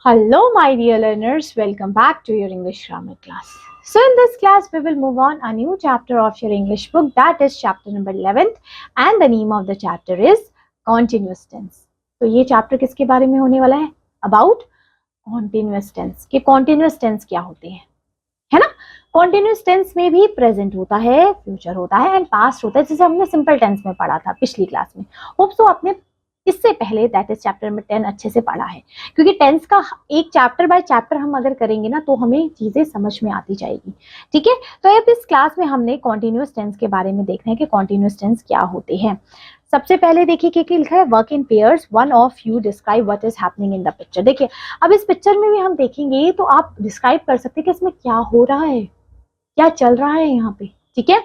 Hello, my dear learners. Welcome back to your English grammar class. So, in this class, we will move on a new chapter of your English book, that is chapter number 11th, and the name of the chapter is continuous tense. तो ये chapter किसके बारे में होने वाला है? About continuous tense. कि continuous tense क्या होते हैं, है ना? continuous tense में भी present होता है, future होता है and past होता है, जैसे हमने simple tense में पढ़ा था पिछली क्लास में. होप सो आपने इससे पहले दैट इज चैप्टर नंबर 10 अच्छे से पढ़ा है, क्योंकि टेंस का एक चैप्टर बाय चैप्टर हम अगर करेंगे ना तो हमें चीजें समझ में आती जाएगी. ठीक है, तो अब इस क्लास में हमने कॉन्टिन्यूअस टेंस के बारे में देखना है कि कॉन्टिन्यूअस टेंस क्या होते हैं. सबसे पहले देखिए क्या लिखा है, work in pairs, one of you describe what is happening in the picture. देखिए अब इस पिक्चर में भी हम देखेंगे तो आप डिस्क्राइब कर सकते हैं कि इसमें क्या हो रहा है, क्या चल रहा है यहाँ पे. ठीक है,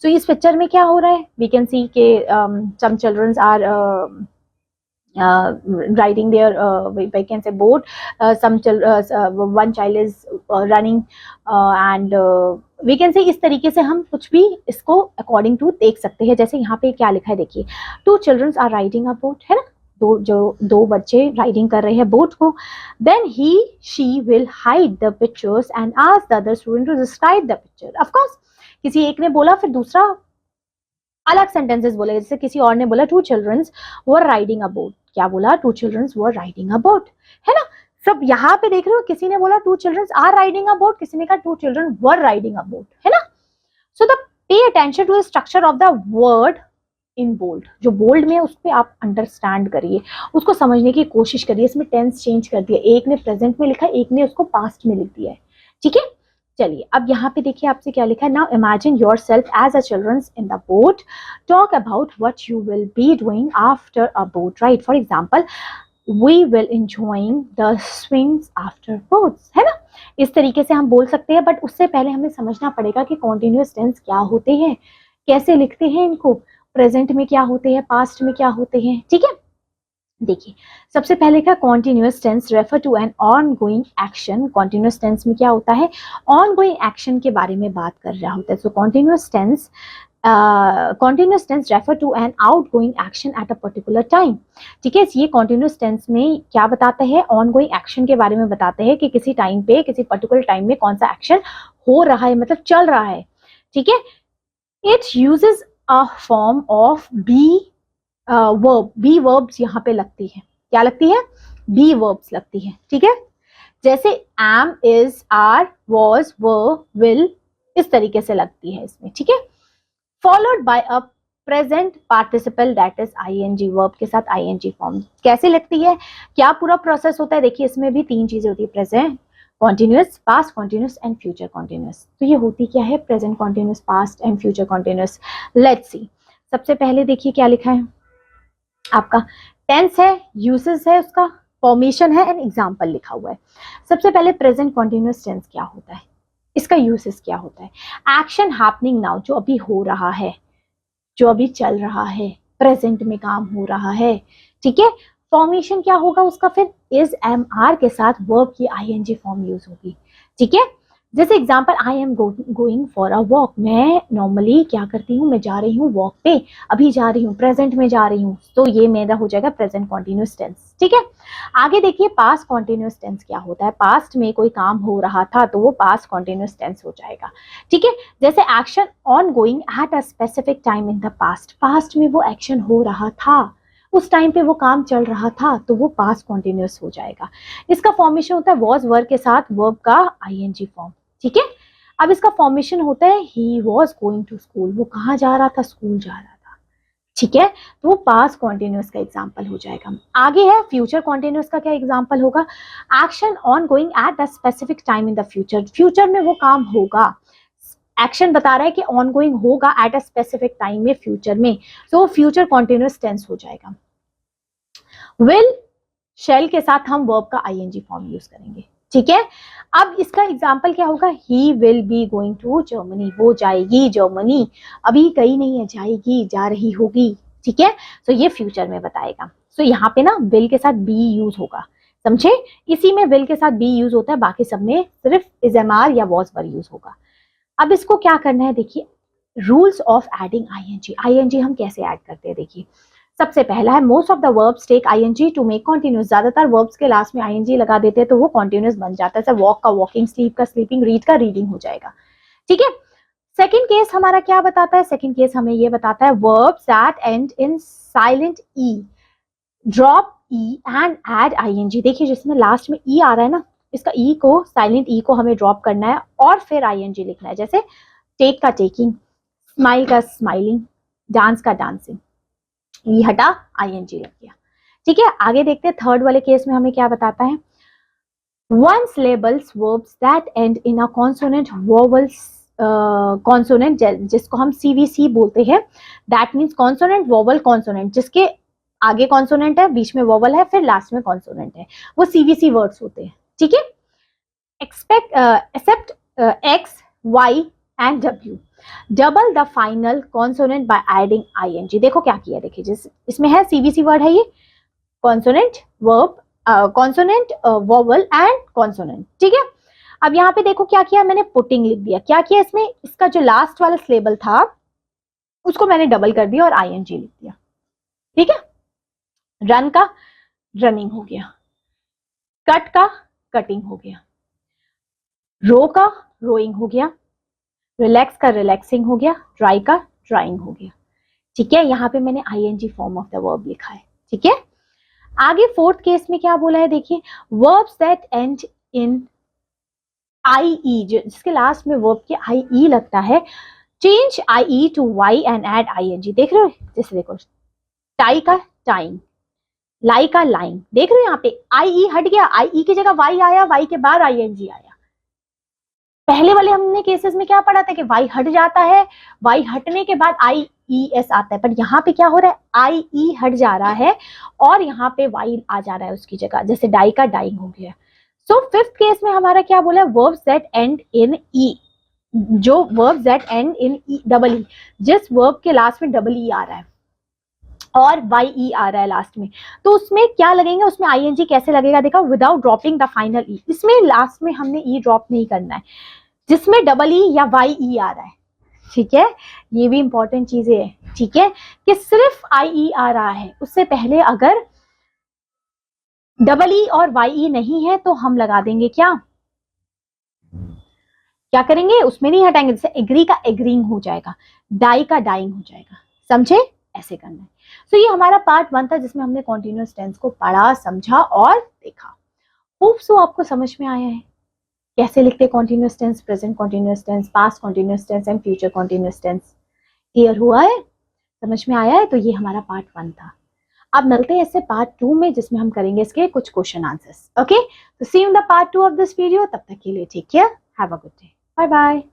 सो इस पिक्चर में क्या हो रहा है, वी कैन सी के some childrens are riding their we can say boat, one child is running and we can say इस तरीके से हम कुछ भी इसको according to देख सकते हैं. जैसे यहाँ पे क्या लिखा है देखिए, two children are riding a boat, है ना, दो बच्चे राइडिंग कर रहे हैं बोट को. then she will hide the pictures and ask the other student to describe the picture. of course किसी एक ने बोला, फिर दूसरा अलग सेंटेंसेस बोले. जैसे किसी और ने बोला two childrens were riding a boat, क्या बोला, two childrens were riding a boat, है ना. सब यहाँ पे देख रहे हो, किसी ने बोला two childrens are riding a boat, किसी ने कहा two children were riding a boat, है ना. So the pay attention to the structure of the word in bold. जो बोल्ड में है उस पर आप अंडरस्टैंड करिए, उसको समझने की कोशिश करिए. इसमें टेंस चेंज कर दिया, एक ने प्रेजेंट में लिखा, एक ने उसको पास्ट में लिख दिया है. ठीक है, चलिए अब यहाँ पे देखिए आपसे क्या लिखा है. Now imagine yourself as a childrens in the boat, talk about what you will be doing after a boat ride. For example, we will enjoying the swings after boats, है ना. इस तरीके से हम बोल सकते हैं, बट उससे पहले हमें समझना पड़ेगा कि कॉन्टिन्यूअस टेंस क्या होते हैं, कैसे लिखते हैं इनको, प्रेजेंट में क्या होते हैं, पास्ट में क्या होते हैं. ठीक है, देखिए सबसे पहले का continuous tense refer to an ongoing action. Continuous tense में क्या होता है, ऑन गोइंग एक्शन के बारे में बात कर रहा होता है. So continuous tense refer to an outgoing action at a particular time. ठीक है, ये कॉन्टिन्यूअस टेंस में क्या बताते हैं, ऑन गोइंग एक्शन के बारे में बताते हैं कि किसी टाइम पे, किसी पर्टिकुलर टाइम में कौन सा एक्शन हो रहा है, मतलब चल रहा है. ठीक है, it uses a form of be verb. Be verbs यहाँ पे लगती है, क्या लगती है, बी वर्ब्स लगती है. ठीक है, जैसे am, is, are, was, were, will, इस तरीके से लगती है इसमें. ठीक है, followed by a present participle that is ING. Verb के साथ आईएनजी फॉर्म कैसे लगती है, क्या पूरा प्रोसेस होता है. देखिए इसमें भी तीन चीजें होती है, present continuous, past continuous and future continuous. तो ये होती क्या है, present continuous, past and future continuous. Let's see, सबसे पहले देखिए क्या लिखा है आपका, टेंस है, यूसेस है, उसका फॉर्मेशन है एंड एग्जाम्पल लिखा हुआ है. सबसे पहले प्रेजेंट कॉन्टिन्यूअस टेंस क्या होता है, इसका यूसेस क्या होता है. एक्शन हैपनिंग नाउ, जो अभी हो रहा है, जो अभी चल रहा है, प्रेजेंट में काम हो रहा है. ठीक है, फॉर्मेशन क्या होगा उसका, फिर इज, एम, आर के साथ वर्ब की आईएनजी फॉर्म यूज होगी. ठीक है, जैसे example, I am going for a walk. मैं नॉर्मली क्या करती हूँ, मैं जा रही हूँ वॉक पे, अभी जा रही हूँ, प्रेजेंट में जा रही हूँ, तो ये मेरा हो जाएगा प्रेजेंट कॉन्टिन्यूअस टेंस. ठीक है, आगे देखिए पास्ट कॉन्टिन्यूअस टेंस क्या होता है. पास्ट में कोई काम हो रहा था तो वो पास्ट कॉन्टिन्यूअस टेंस हो जाएगा. ठीक है, जैसे action on going at a specific time in the past. Past में वो एक्शन हो रहा था, उस टाइम पे वो काम चल रहा था, तो वो पास्ट कॉन्टिन्यूअस हो जाएगा. इसका फॉर्मेशन होता है वॉज वर्ब के साथ वर्ब का आईएनजी फॉर्म. ठीक है, अब इसका फॉर्मेशन होता है he was going to school. वो कहाँ जा रहा था, स्कूल जा रहा था. ठीक है, तो वो पास्ट कॉन्टिन्यूअस का एग्जाम्पल हो जाएगा. आगे है फ्यूचर कॉन्टिन्यूअस का क्या एग्जाम्पल होगा, action on going at a specific time in the future. Future में वो काम होगा, एक्शन बता रहा है कि ऑन गोइंग होगा एट अ स्पेसिफिक टाइम में, फ्यूचर में, तो फ्यूचर कॉन्टिन्यूअस टेंस हो जाएगा. विल, शेल के साथ हम वर्ब का आईएनजी फॉर्म यूज करेंगे. ठीक है, अब इसका एग्जाम्पल क्या होगा, he will be going to Germany. वो जाएगी जर्मनी, अभी गई नहीं है, जाएगी, जा रही होगी. ठीक है, तो ये फ्यूचर में बताएगा. सो यहाँ पे ना विल के साथ बी यूज होगा, समझे, इसी में विल के साथ बी यूज होता है, बाकी सब में सिर्फ इज, एम, आर या वॉज वर यूज होगा. अब इसको क्या करना है, देखिए rules of adding ING. ING हम कैसे ऐड करते हैं, देखिए सबसे पहला है most of the verbs take ING to make continuous, ज्यादातर वर्ब्स के लास्ट में आईएनजी लगा देते हैं तो वो कॉन्टिन्यूस बन जाता है, जैसे वॉक का वॉकिंग, स्लीप का स्लीपिंग, रीड का रीडिंग हो जाएगा। ठीक है, सेकंड केस हमारा क्या बताता है, सेकंड केस हमें ये बताता है verbs that end in silent E drop E and add ING. देखिए जिसमें लास्ट में ई आ रहा है ना, इसका ई को, साइलेंट ई को हमें ड्रॉप करना है और फिर आईएनजी लिखना है, जैसे टेक का टेकिंग, स्माइल का स्माइलिंग, डांस का डांसिंग, ई हटा आईएनजी लग गया। ठीक है, आगे देखते हैं थर्ड वाले केस में हमें क्या बताता है, one syllables verbs that end in a consonant vowels consonant, जिसको हम सीवीसी बोलते हैं, that means consonant vowel consonant, जिसके आगे कॉन्सोनेंट है, बीच में वोवल है, फिर लास्ट में कॉन्सोनेंट है, वो सीवीसी वर्ड्स होते हैं। ठीक है, except X, Y and W, double the final consonant by adding ING. देखो क्या किया, देखिए जिस इसमें है सीवीसी वर्ड है ये, consonant verb, consonant vowel and consonant. ठीक है, अब यहाँ पे देखो क्या किया मैंने, पुटिंग लिख दिया। क्या किया इसमें, इसका जो लास्ट वाला सिलेबल था उसको मैंने डबल कर दिया और आईएनजी लिख दिया। ठीक है, रन का रनिंग हो गया, कट का कटिंग हो गया, रो का रोइंग हो गया, रिलैक्स का रिलैक्सिंग हो गया, ड्राई का ड्राइंग हो गया। ठीक है, यहाँ पे मैंने ING form of the verb लिखा है। ठीक है, आगे फोर्थ केस में क्या बोला है, देखिए verbs that end in I E, जिसके लास्ट में वर्ब के आई ई लगता है, change I E to Y and add I N G. देख रहे हो, जैसे देखो टाई का टाइम, लाई का लाइन, देख रहे हो यहाँ पे आई ई हट गया, आई ई की जगह वाई आया, वाई के बाद आई एन जी आया। पहले वाले हमने केसेस में क्या पढ़ा था कि वाई हट जाता है, वाई हटने के बाद आई ई एस आता है, पर यहाँ पे क्या हो रहा है, आई ई हट जा रहा है और यहाँ पे वाई आ जा रहा है उसकी जगह, जैसे डाई का डाइंग हो गया। सो फिफ्थ केस में हमारा क्या बोला है, वर्ब्स दैट एंड इन ई, जो verbs that end in E double E, जिस वर्ब के लास्ट में डबल ई आ रहा है और वाई ई आ रहा है लास्ट में, तो उसमें क्या लगेंगे, उसमें आईएनजी कैसे लगेगा, देखा, विदाउट ड्रॉपिंग द फाइनल ई। इसमें लास्ट में हमने ई ड्रॉप नहीं करना है, जिसमें डबल ई या वाई ई आ रहा है। ठीक है, ये भी इंपॉर्टेंट चीजें है। ठीक है, कि सिर्फ आई ई आ रहा है, उससे पहले अगर डबल ई और वाई ई नहीं है तो हम लगा देंगे क्या करेंगे, उसमें नहीं हटाएंगे, जैसे एग्री का एग्रीइंग हो जाएगा, डाई का डाइंग हो जाएगा। समझे, ऐसे करना है। तो ये हमारा पार्ट 1 था जिसमें हमने कॉन्टिन्यूअस टेंस को पढ़ा, समझा और देखा। होप सो आपको समझ में आया है कैसे लिखते continuous tense, present continuous tense, past continuous tense and future continuous tense. Clear हुआ है, समझ में आया है? तो ये हमारा पार्ट 1 था। अब मिलते हैं इससे पार्ट 2 में, जिसमें हम करेंगे इसके कुछ क्वेश्चन आंसर्स। ओके, तो see you in the part 2 of this video. तब तक के लिए take care, have a good day, bye bye.